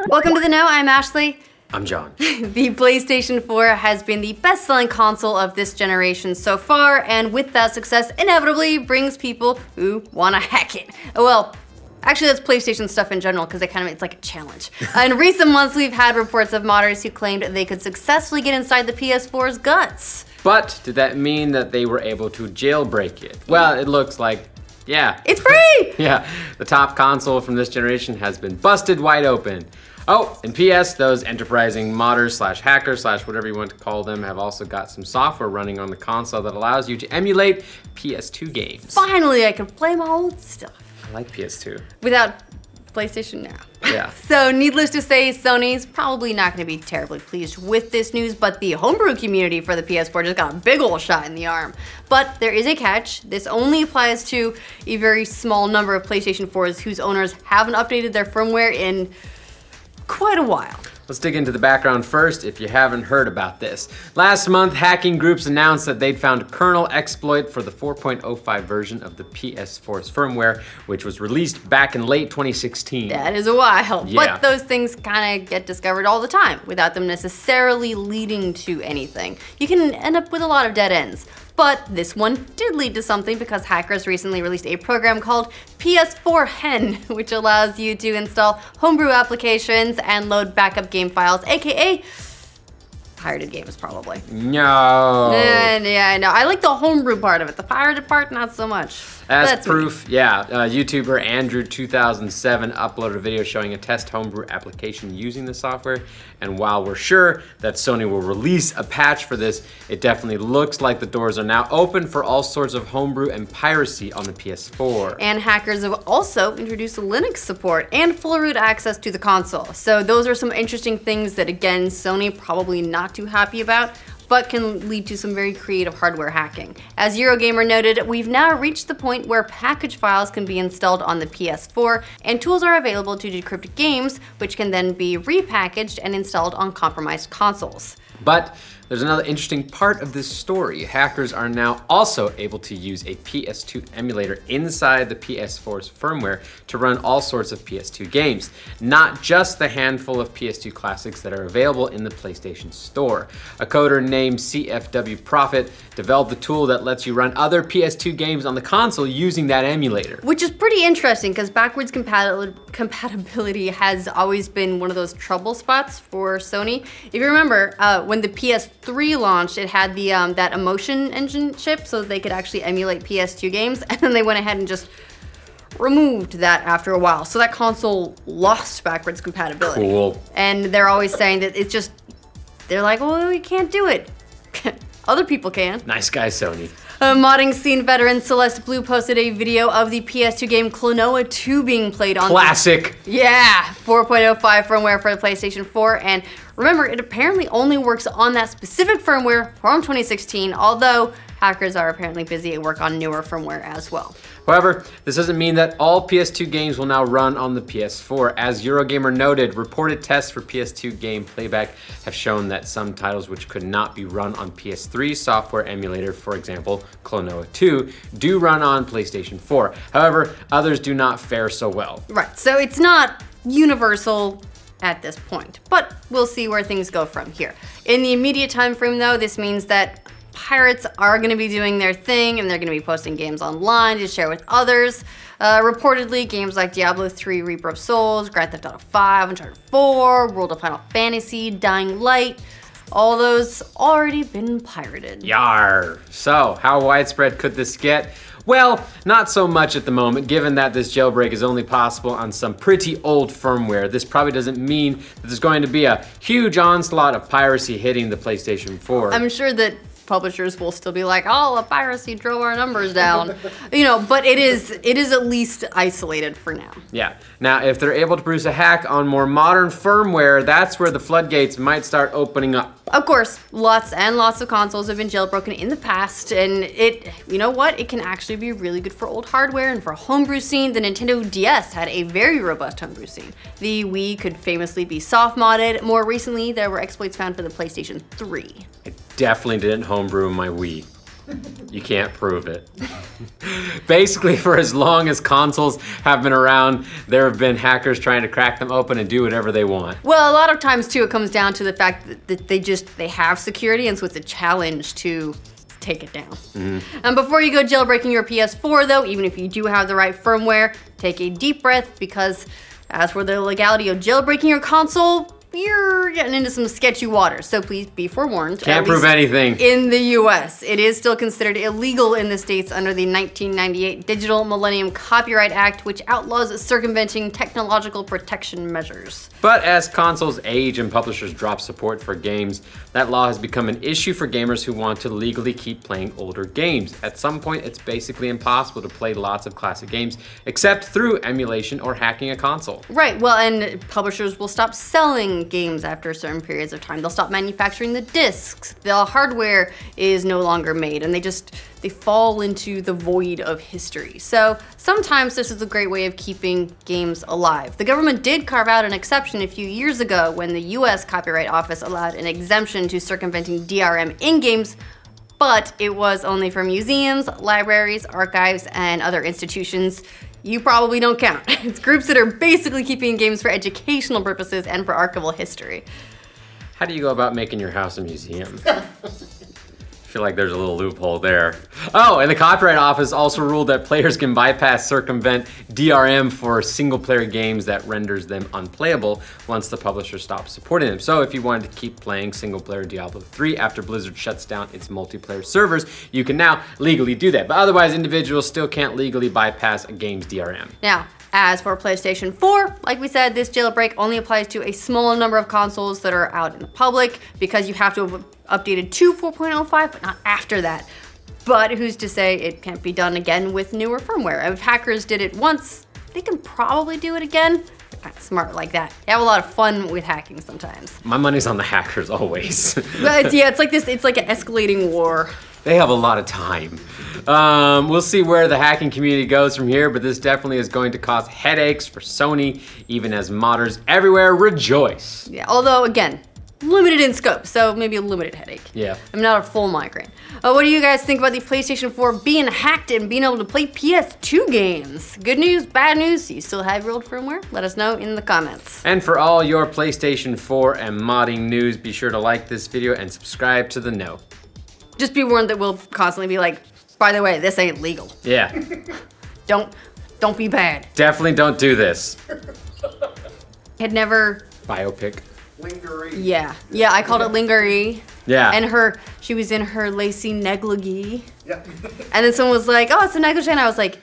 Welcome to the Know, I'm Ashley. I'm John. The PlayStation 4 has been the best-selling console of this generation so far, and with that success inevitably brings people who want to hack it. Well, actually that's PlayStation stuff in general because it's like a challenge. In recent months we've had reports of modders who claimed they could successfully get inside the PS4's guts. But did that mean that they were able to jailbreak it? Well, it looks like, yeah. It's free! Yeah, the top console from this generation has been busted wide open. Oh, and PS, those enterprising modders slash hackers slash whatever you want to call them have also got some software running on the console that allows you to emulate PS2 games. Finally, I can play my old stuff. I like PS2. Without PlayStation Now. Yeah. So needless to say, Sony's probably not going to be terribly pleased with this news, but the homebrew community for the PS4 just got a big ol' shot in the arm. But there is a catch. This only applies to a very small number of PlayStation 4s whose owners haven't updated their firmware in quite a while. Let's dig into the background first if you haven't heard about this. Last month, hacking groups announced that they'd found a kernel exploit for the 4.05 version of the PS4's firmware, which was released back in late 2016. That is a while, Yeah. but those things kind of get discovered all the time without them necessarily leading to anything. You can end up with a lot of dead ends. But this one did lead to something because hackers recently released a program called PS4 Hen, which allows you to install homebrew applications and load backup game files, aka pirated games probably. No. Yeah, I know. I like the homebrew part of it. The pirated part, not so much. As proof, yeah, YouTuber Andrew2007 uploaded a video showing a test homebrew application using the software. And while we're sure that Sony will release a patch for this, it definitely looks like the doors are now open for all sorts of homebrew and piracy on the PS4. And hackers have also introduced Linux support and full root access to the console. So those are some interesting things that, again, Sony probably not too happy about, but can lead to some very creative hardware hacking. As Eurogamer noted, we've now reached the point where package files can be installed on the PS4, and tools are available to decrypt games, which can then be repackaged and installed on compromised consoles. But there's another interesting part of this story. Hackers are now also able to use a PS2 emulator inside the PS4's firmware to run all sorts of PS2 games, not just the handful of PS2 classics that are available in the PlayStation Store. A coder named CFW Profit developed the tool that lets you run other PS2 games on the console using that emulator. Which is pretty interesting because backwards compatibility has always been one of those trouble spots for Sony. If you remember, when the PS3 launched, it had the that emotion engine chip so that they could actually emulate PS2 games, and then they went ahead and just removed that after a while. So that console lost backwards compatibility. Cool. And they're always saying that it's just, they're like, well, we can't do it. Other people can. Nice guy, Sony. Modding scene veteran Celeste Blue posted a video of the PS2 game Klonoa 2 being played on Classic. 4.05 firmware for the PlayStation 4, and remember, it apparently only works on that specific firmware from 2016, although hackers are apparently busy at work on newer firmware as well. However, this doesn't mean that all PS2 games will now run on the PS4. As Eurogamer noted, reported tests for PS2 game playback have shown that some titles which could not be run on PS3 software emulator, for example, Klonoa 2, do run on PlayStation 4. However, others do not fare so well. Right, so it's not universal at this point, but we'll see where things go from here. In the immediate time frame though, this means that pirates are going to be doing their thing and they're going to be posting games online to share with others. Reportedly, games like Diablo 3, Reaper of Souls, Grand Theft Auto 5, Uncharted 4, World of Final Fantasy, Dying Light, all those already been pirated. Yar! So, how widespread could this get? Well, not so much at the moment, given that this jailbreak is only possible on some pretty old firmware. This probably doesn't mean that there's going to be a huge onslaught of piracy hitting the PlayStation 4. I'm sure that publishers will still be like, oh, the piracy drove our numbers down. You know, but it is at least isolated for now. Yeah. Now, if they're able to produce a hack on more modern firmware, that's where the floodgates might start opening up. Of course, lots and lots of consoles have been jailbroken in the past, and you know what? It can actually be really good for old hardware and for a homebrew scene. The Nintendo DS had a very robust homebrew scene. The Wii could famously be soft modded. More recently, there were exploits found for the PlayStation 3. I definitely didn't homebrew my Wii. You can't prove it. Basically, for as long as consoles have been around, there have been hackers trying to crack them open and do whatever they want. Well, a lot of times too, it comes down to the fact that they have security, and so it's a challenge to take it down. And before you go jailbreaking your PS4 though, even if you do have the right firmware, take a deep breath, because as for the legality of jailbreaking your console, you're getting into some sketchy waters, so please be forewarned. Can't prove anything. In the US, it is still considered illegal in the States under the 1998 Digital Millennium Copyright Act, which outlaws circumventing technological protection measures. But as consoles age and publishers drop support for games, that law has become an issue for gamers who want to legally keep playing older games. At some point, it's basically impossible to play lots of classic games, except through emulation or hacking a console. Right, well, and publishers will stop selling games after certain periods of time. They'll stop manufacturing the discs. The hardware is no longer made, and they fall into the void of history. So sometimes this is a great way of keeping games alive. The government did carve out an exception a few years ago when the US Copyright Office allowed an exemption to circumventing DRM in games, but it was only for museums, libraries, archives, and other institutions. You probably don't count. It's groups that are basically keeping games for educational purposes and for archival history. How do you go about making your house a museum? I feel like there's a little loophole there. Oh, and the Copyright Office also ruled that players can circumvent DRM for single-player games that renders them unplayable once the publisher stops supporting them. So if you wanted to keep playing single-player Diablo 3 after Blizzard shuts down its multiplayer servers, you can now legally do that. But otherwise, individuals still can't legally bypass a game's DRM. Now, as for PlayStation 4, like we said, this jailbreak only applies to a small number of consoles that are out in the public, because you have to have updated to 4.05, but not after that. But who's to say it can't be done again with newer firmware? If hackers did it once, they can probably do it again. They're kind of smart like that. They have a lot of fun with hacking sometimes. My money's on the hackers always. But yeah, it's like an escalating war. They have a lot of time. We'll see where the hacking community goes from here, but this definitely is going to cause headaches for Sony, even as modders everywhere rejoice. Yeah, although again, limited in scope, so maybe a limited headache. Yeah. I'm not a full migraine. What do you guys think about the PlayStation 4 being hacked and being able to play PS2 games? Good news, bad news? Do you still have your old firmware? Let us know in the comments. And for all your PlayStation 4 and modding news, be sure to like this video and subscribe to the know. Just be warned that we'll constantly be like, by the way, this ain't legal. Yeah. Don't be bad. Definitely don't do this. Had never... Biopic. Lingerie. Yeah, I called it lingerie. Yeah. And she was in her lacy negligee. Yeah. And then someone was like, oh, it's a negligee. And I was like,